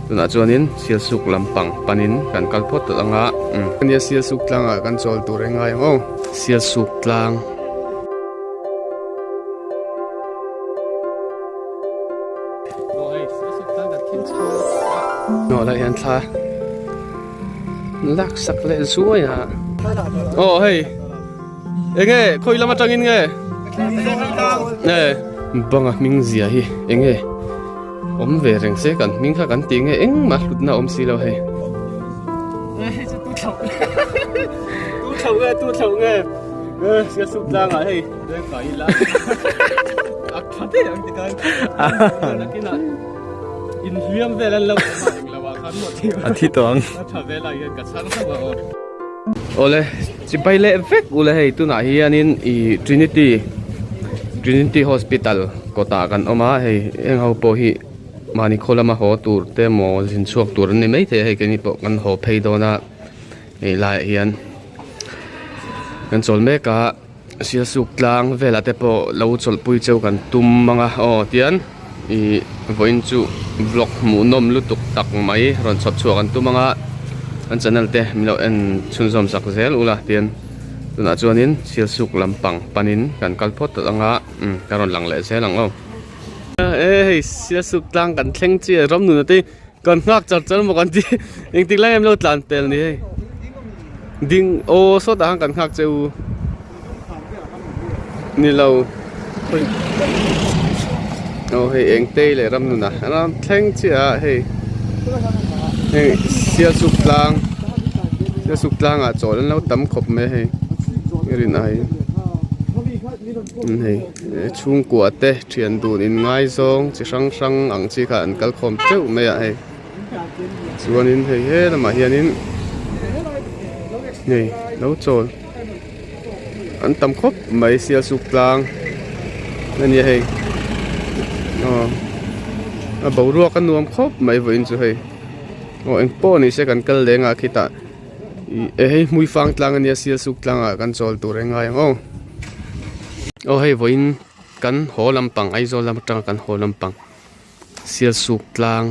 tuna chuanin Sialsuk lampang panin kan kalpot anga ania Sialsuk Tlang kan chol tur engai o Sialsuk Tlang no lại hiện tha lắc sắc lệ suối à ô hey nghe khôi lắm trăng in nghe nè băng à mình gì à hi nghe om về rừng xe cần mình khác cần tiếng nghe eng mà lụt nào om xí đâu hey tu chậu nghe Sialsuk Tlang à hey đây phải là thật đấy anh cái này in hiếm về lần lâu là vào khán một thì thi toán trở về lại cả sáng sớm vào ole chỉ bay lệ vek ole hey tu na hi anin i Trinity Hospital ko ta kan oma hey eng ho po hi mani kholama ho tur te mo jin chuak tur ni mai the hey keni po kan ho phei do na ei lai hian kan chol me ka Sialsuk Tlang vela te po lo chol pui cheu kan tum manga o tian i voin chu vlog mu nom lutuk tak mai ron chop chuak an tumanga an channel te milo en chunzom sak zel ula tian tuna chuanin Sialsuk lampang panin kan kalpot anga karon lang le zelang o hey Sialsuk Tlang kan thleng chi rom nu te kan ngak char mo kan ti engtin lang em lo tlan tel ni hey ding o so da kan ngak cheu ni lo oh hey Engtin le ram nu na ram thleng chi a hey Sialsuk Tlang a chol an lo tam khop me hey rin ai hey chung kwa te thian dun in ngai zong chi sang ang chi kha an kal khom cheu me a hey chuan in hey he lama hianin nei lo chol an tam khop mai Sialsuk Tlang nani hey a bo ruak kan nuam khop mai voin chu hey o eng po ni se kan kal lenga khita hey mui fang tlang ania Sialsuk Tlang kan chol tur engai o hey voin kan ho lampang ai zo lam tang kan ho lampang Sialsuk Tlang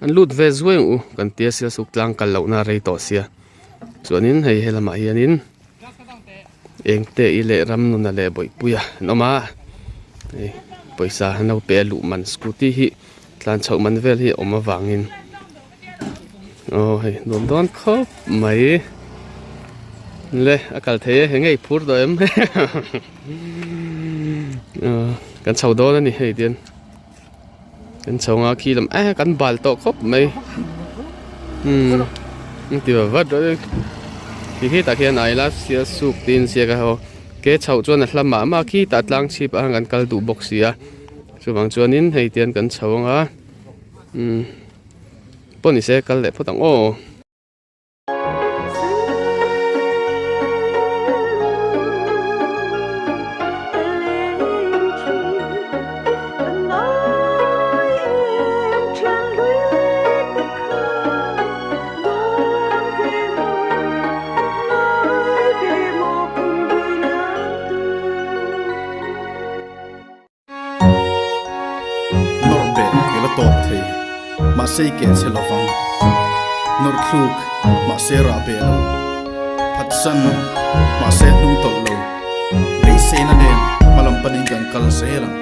an lut ve zueng u kan tia Sialsuk Tlang kal lo na rei to sia chuanin hei helama hianin engte i le ram nu na le boi puya noma ei poisa no pe lu man scooty hi tlan chau man vel hi oma wangin hey don khop mai le akal the hengei phur do em kan chau do ni hei tian kan chau nga khi lam kan bal to khop mai ti va do khi ta khian ai la Sialsuk tin sia ka ho ke chau chuan a hlama ma khi ta tlang chip a kan kal du box sia chuwang chuanin hei tian kan chau nga poni se kal le photang o ma sei ke selovang nor thluk ma se ra be lo phatsan ma se nu tol lo le se na nen malam panin kan kal se lang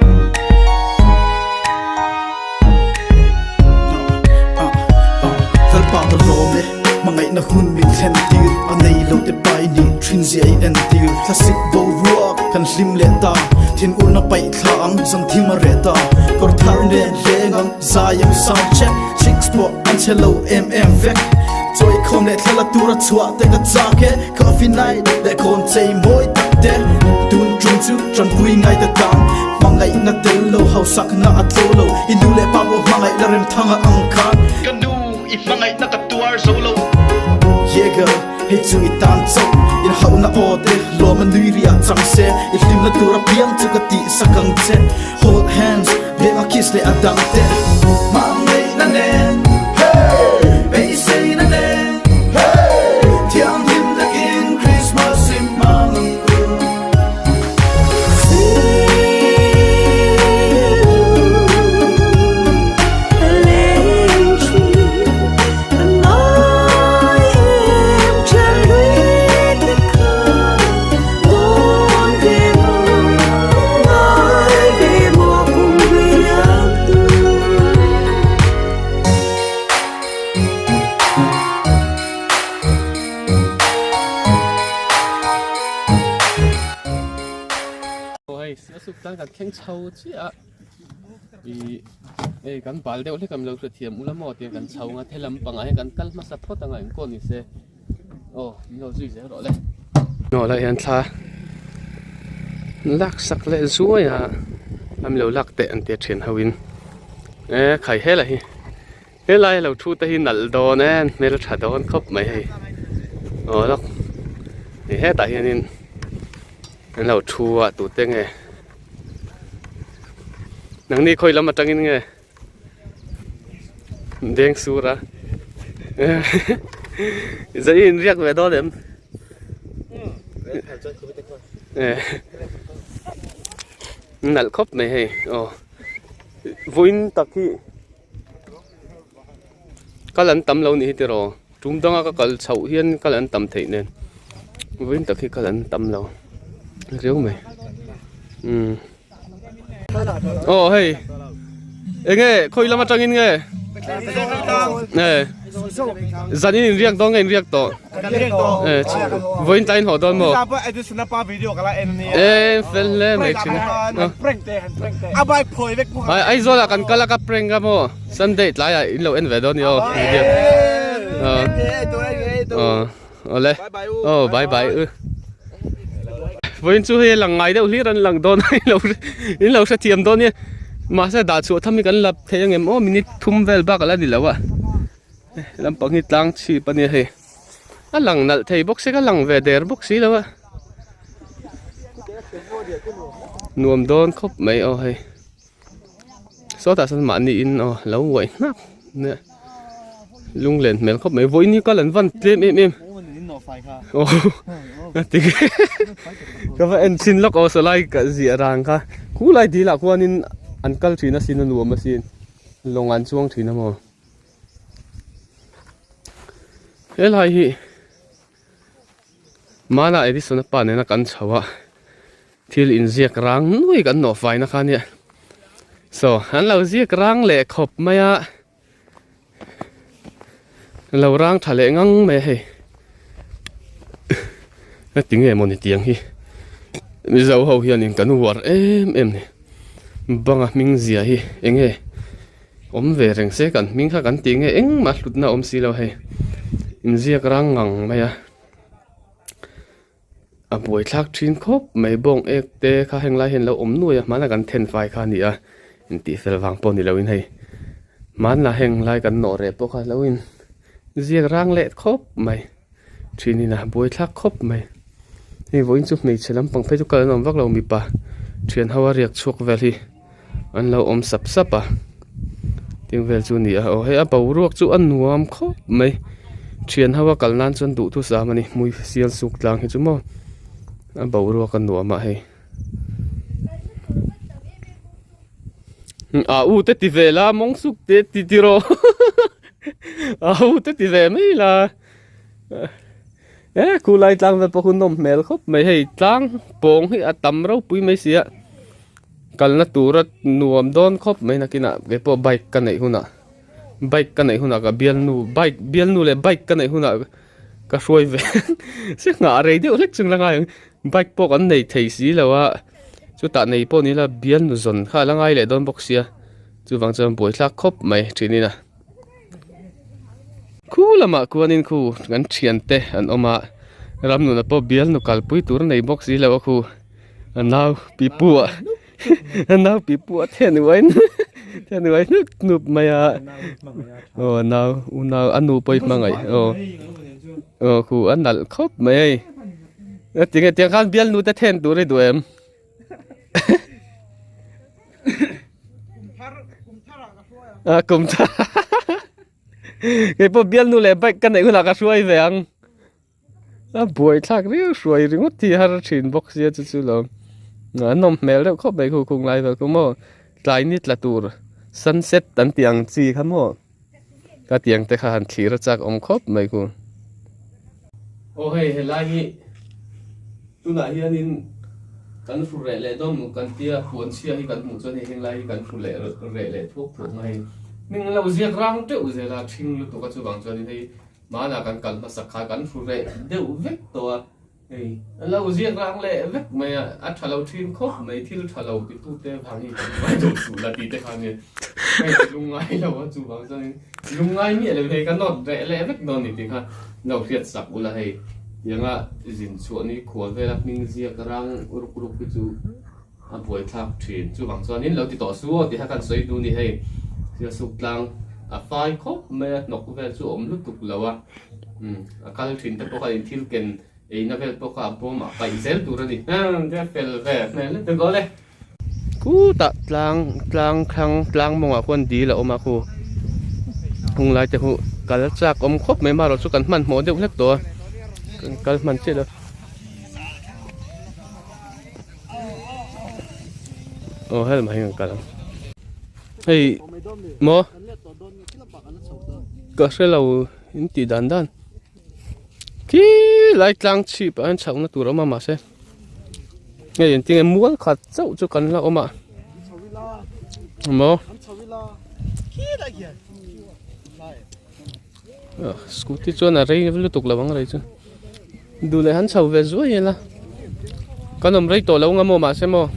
thal pa ta lo me mangai na hun min thlen tir anei lo te pai ni thin zai en tir classic bo rock kan hlim le ta thin u na pai thlang zang thima re ta kor thar ne lengang zayam sound check six spot an hello vek joy khom le thla tura chwa te ka chake coffee night de kon chei moi tak te tun chung chu tran pui ngai ta tang mangai na tel lo how sak na atlo inu le pa bo mangai la rem thanga ang khan kanu if mangai na ka tuar solo yega hey chu itan chok in how na ode lo man nuiria chang se if lim na tura piang chu ka ti sakang che hold hands be a kiss le adang te mangai na ne hey be say na ne hey tiang him the in Christmas in mangang Sialsuk กันแข่งเช่าเชี่ยกันบาลเดียวที่กำลังจะเทียมอุลามอเตียกันเช่างั้นเทลำปังให้กันกัลมาสัพพตั้งไงก่อนนี่เสโอ้เราจุยเสียหรอเลยโน่ละยันท่าลักสักเล่สวยอ่ะทำเราลักเตะอันเตียเชียนฮาวินไข่เฮ้ยเฮ้ยเราทูตหินหนัลโดนเมรุชาโดนครบไหมโอ้ลักนี่เฮ้ยแต่ยันนี่เราทูอ่ะตัวเต็งไงนังนี่คอยละมาจังยังไงเด้งสูระจะยินเรียกเวดอเดมนั่นครบไหมให้อ๋อวิ่งตะกี้ก็หลังตำเรานี่ที่รอจุ่มต้องก็กลเฉาเฮียนก็หลังตำเถียนเนี่ยวิ่งตะกี้ก็หลังตำเราเรียวไหมโอ้เฮ้ยเอ็งคอยละมาจังยังไงจันนี่เรียกต้องไงเรียกต่อวันใจหัวโดนมั้งเฟลเล่ไม่ชินไอ้โซล่ะกันก็ละกับเพลงกันมั้งสันเดย์ไลน์อินเราเอ็นเวดอนอยู่เอาเลยโอ้บายบายวันช่วยหลังไงเดี๋ยวรีรันหลังโดนเราเทียมโดนเนี่ยมาเสียดายชัวทำให้กันลับเทียงเงี้ยโอ้มินิทุ่มเวลบ้ากันแล้วนี่แล้ววะลำปังฮิตลังชีปนี่เฮ้ยหลังนั่นเทียบ็อกซี่ก็หลังเวเดอร์บ็อกซี่แล้ววะนวมโดนครบไหมเอาเฮ้ยโซดาสันมันนี่อินอ๋อแล้วไหวนักเนี่ยลุงเล่นเหมือนครบไหมวันนี้ก็เล่นวันเต็มโอ้ติก็ว่าเอ็นซินล็อกเอาสไลด์กับเสียรังค่ะกูไล่ดีละกูอันนี้อันกัลทีน่ะสินนัวมาสินลงอันช่วงทีน่ะมั้งเฮ้ยไรฮีมาหน้าไอ้ที่สนป่านเนี่ยนักกันชาวะที่อินเสียกรังนุ้ยกันหน่อไฟนะคะเนี่ยอันเราเสียกรังแหลกขบไหมอะเรารังทะเลงังไหมเฮ้ยติงเอ๋มันนี่เตียงฮีมีเจ้าเขาเฮียนี่กันวัวนี่บังมิงเสียฮีเองเอ๋เวรเสกันมิงข้ากันติงเองมาหลุดน่าสีเราเฮ้อินเสียกรังงังไหมอะบวยทักชินคบไม่บงเตะข้าเฮงไลเห็นเรานุ่ยมันกันเทนไฟข้านี่อินตีเฟลวังปนนี่เราอินให้มันละเฮงไลกันหน่อเรปก็เราอินเสียกรังเละคบไม่ชินี่นะบวยทักคบไม่นี่วันจุดนี้เชื่อมปังเพจุกันน้องวักเรามีป่ะเชียนฮาวาเรียกชกเวลีอันเราสับติงเวลจูนี่โอ้เฮ้ยป่าวรวกจูอันนัวมคบไม่เชียนฮาวากัลนันจนดุทุสามันนี่มุยเสียลสุกหลังเห็นจุ๊มั้งอันป่าวรวกกันนัวมาให้เตติเวลามงสุกเตติโรเตติเวไม่ละกูไล่ตังไปพอคุณนมเมลครับไม่ให้ตังปงให้อัตตำเราปุ้ยไม่เสียกันละตัวรถนวมโดนครับไม่นักกินอ่ะเก็บพอไบกันไหนหุ่นอ่ะไบกันไหนหุ่นอ่ะกับเบียนนูไบเลยไบกันไหนหุ่นอ่ะก็ช่วยเว้ยเสียงอะไรเดี๋ยวเล็กจังละไงไบพวกอันไหนไทยสีแล้วว่าจุดตัดในพวกนี้ละเบียนนูจนข้าละไงเลยโดนบอกเสียจุดฟังจำป่วยลักครับไม่ทีนี้นะคูละมากูนินคูงั้นเชียนเตะอันออกมารำหนุนพอเบียลนุกัลปุยตัวในบ็อกซี่แล้วคูอันน้าวปีปัวเทนไว้นุบมาโอ้น้าวอันนูไปมาไงโอ้คูอันนั่นครบไหมจริงข้างเบียลนูแต่เทนตัวได้ด้วยกุมท่าไอ้พวกเบียนนู่นแหละไปกันไหนก็น่าจะช่วยแสงบวยทักเรียวช่วยริงว่าที่ฮาร์ชินบ็อกเซียจุดๆแล้วนมแมวแล้วเข้าไปคงไล่แบบก็มั่วไล่นิดละตัวซันเซ็ตตันเตียงจีครับมั่วก็เตียงแต่ขาหันขี่รถจักรครบไม่กูโอ้เฮ้ยไล่นี่ตัวไหนยันนินกันฟูเร่เลยต้องกันเตี้ยควรเชื่อให้กันหมู่จนให้ไล่กันฟูเร่เลยทุกไงมิงเราเรียกรังเจ้าเวลาทิ้งตัวก็จะวางจนให้มาหน้ากันมาสักขากันฟูเร่เดี๋ยวเวกตัว hey lâu riêng rang lệ vết mày ăn thà lâu thiên khóc mày thiên thà lâu cái tu tê phẳng gì mày đủ sủ là tí tê phẳng gì mày dùng ngay lâu á chủ bằng sao dùng ngay nghĩa là hay cái nọt rẽ lẽ vết nọt này thì ha nọt thiệt sặc u là hay yang à dính xuống đi khua về là mình riêng rang uruk cái chú à buổi tháp thuyền chú bằng sao nên lâu thì tỏ xuống thì hai cái xoay đu này hay Sialsuk Tlang à phai khóc mày nọt về chú ôm lúc tục lâu à cái thuyền tới có cái thiên kiện ấy nó về bốc cả bom mà phải dễ tụi nó đi cái phèn về này lên đừng có lên cú tạ Tlang mong à quân đi là ôm à khu hùng lại thì hùng cả lớp xác ôm khóc mấy mà rồi số cắn mặn mỏ đều hếtตัวcắn mặn chết rồi hết mà hình cả lắm hey mò có sẽ lâu những tỷ đàn đàn khi lại Tlang chip anh cháu nó tụi nó mà xem nghe những tiếng muốn khát dẫu cho cần là ôm ạ mò scooty cho nó rây với tục là bằng rồi chứ đủ lại hắn cháu về dưới vậy là con ông rây tổ lâu ngắm mò mà xem mò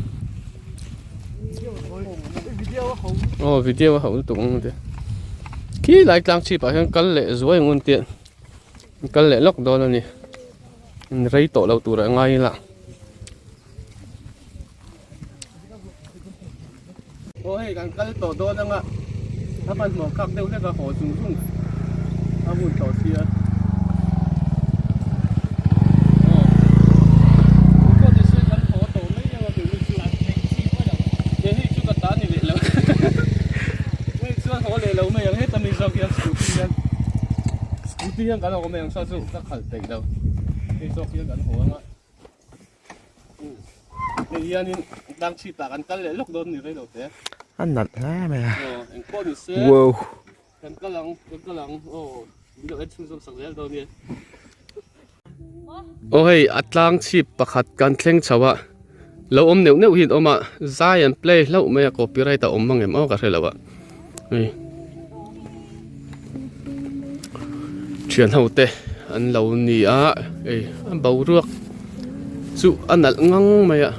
video hậu tụng thế khi lại Tlang chip anh cắn lệ dưới ngon tiện cái lẽ lóc đó là nè rây tổ lâu tụi rồi ngay là ôi cái tổ đó đang ạถ้ามันหมอกคักเดี๋ยวเนี่ยก็หอสูงเอาหุ่นต่อเสียก็จะเสียกันหอโตไม่ยังว่าถึงมันสุดเดี๋ยวให้ชุกตานี่เลยแล้วไม่เชื่อหอเลยเราไม่ยังให้ตามีซอกยังสุดที่นั่นที่ยังกันเราก็ไม่ยังชอบสู้สักขัดเตะเราที่ซอกยังกันหัวงะนี่ยันนี่ดังชีปากกันเลยลูกโดนนี่เลยเราเตะอันนัดแน่ไหมล่ะ Enkawlนี่เสีย ว้าว กันกำลังโอ้เดี๋ยวไอ้ชุ่มสักแล้วตอนนี้โอ้ยอัตลางชีปขัดกันเข่งชาวะเราอมเหนียวหินอมอ่ะใจอันเพลย์เราไม่ก็ปีไรแต่อมมังเอ็มเอากันเลยละนี่เชียนเอาเตะอันเรานี่อ่ะอันเบาเรือกจู่อันนั้นงังไหมอ่ะ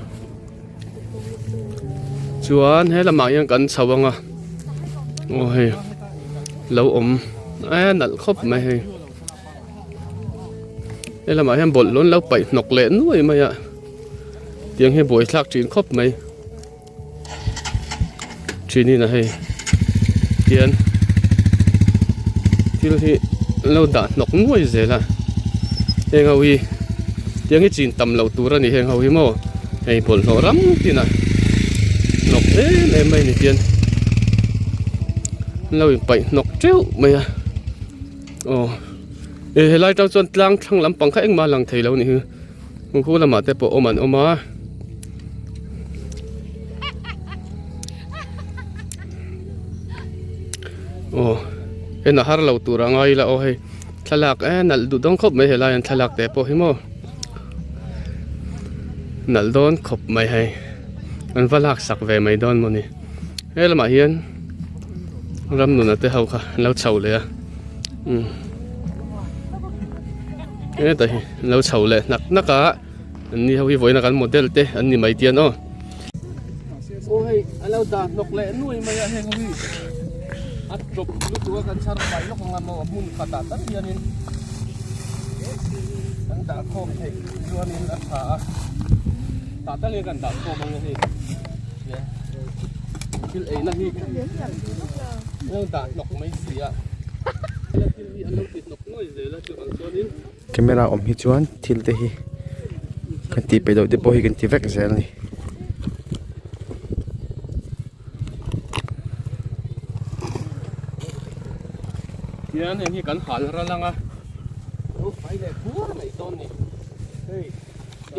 ชวนให้ละหมายังกันชาวงอ่ะโอ้ยเราอมนั่นครบไหมให้ละหมายังบดล้นแล้วไปหนกเล่นด้วยไหมอ่ะเตียงให้บวยทักจีนครบไหมจีนนี่นะให้เตียนที่เราด่าหนกน้อยเสียละเองเอาวีเตียงให้จีนตำเราตัวนี่เองเอาวีโม่ให้ผลเรารำที่น่ะนกไม่นี่เตียนเราไปนกเจ้าไม่อะโอ้ไล่เจ้าจนTlangทั้งลำปังข้าเองมาหลังไทยแล้วนี่คือมึงพูดละหมาดแต่ปอมันออกมาโอ้น่ะฮาร์เราตัวร่างไงละโอ้ยทะลักนั่นดูดองคบไม่เห็นไรทะลักแต่ปอหิโมนั่นโดนคบไม่ให้มันว่าลักสักเวไม่โดนมันนี่ละหมาเฮียนรำหนุนแต่เขาค่ะเราเฉาเลยอ่ะแต่เราเฉาเลยนักกะอันนี้เขาวิวนักการโมเดลเต้อันนี้ไม่เตียนอ๋อโอ้ยเราด่านกเล่นนุ่ยไม่ยังเฮงวิอัดจบลูกตัวกันชาร์ไปลูกของเรามุนขาดตั้งเดียนินตั้งแต่โคมเทยัวนินอัดขาตัดตั้งเรียกันตัดโคมเลยคิดเองนะพี่เราด่านกไม่เสียcamera om hi chuan thil te hi kan ti pe do te po hi kan ti vek zel ni yan hi kan hal ra lang a o pai le pur mai ton ni hey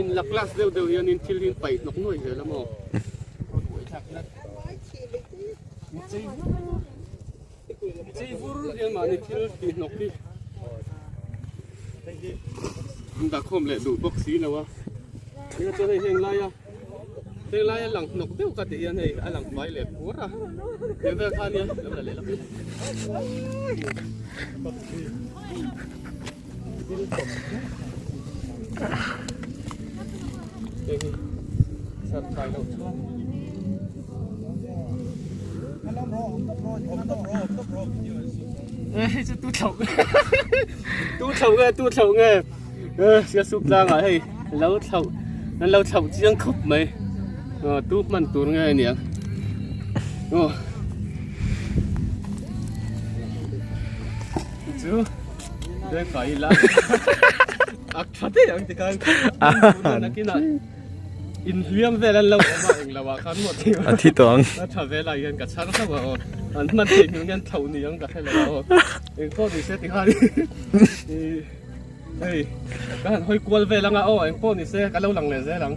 in la class deu yan in thil hin pai nok noi zel mo Chị vui yên mà đi chơi thì nọc đi. Chúng ta không lệ đủ bốc xí nào á. Bây giờ đây hiện lai à. Hiện lai lằng nọc tiêu cả thì yên này ai lằng vay lệ quá à. Bây giờ khan nha, đâu là lệ lắm. สัตว์ไฟเราช่วงจะตู้เฉาตู้เฉาไงเสียสุดล่างอ่ะให้แล้วเฉานั้นเราเฉาเจียงขบไหมตู้มันตัวไงเนี่ยโอ้จูเดินไกลละอักชัดเลยอย่างที่การนักกินอ่ะอินเลียมเวลาเรามาเองเราว่าขันหมดที่ว่าที่ตองแล้วถ้าเวลายังกับฉันเขาบอกอันมันเองอย่างนั้นเท่านี้ยังกับให้เราเองพ่อดีเสียที่ข้าดิเฮ้ยก็หันห้อยกวนเวลาอ่ะอ๋อเองพ่อนี่เสียกันเราหลังเลยเสียหลัง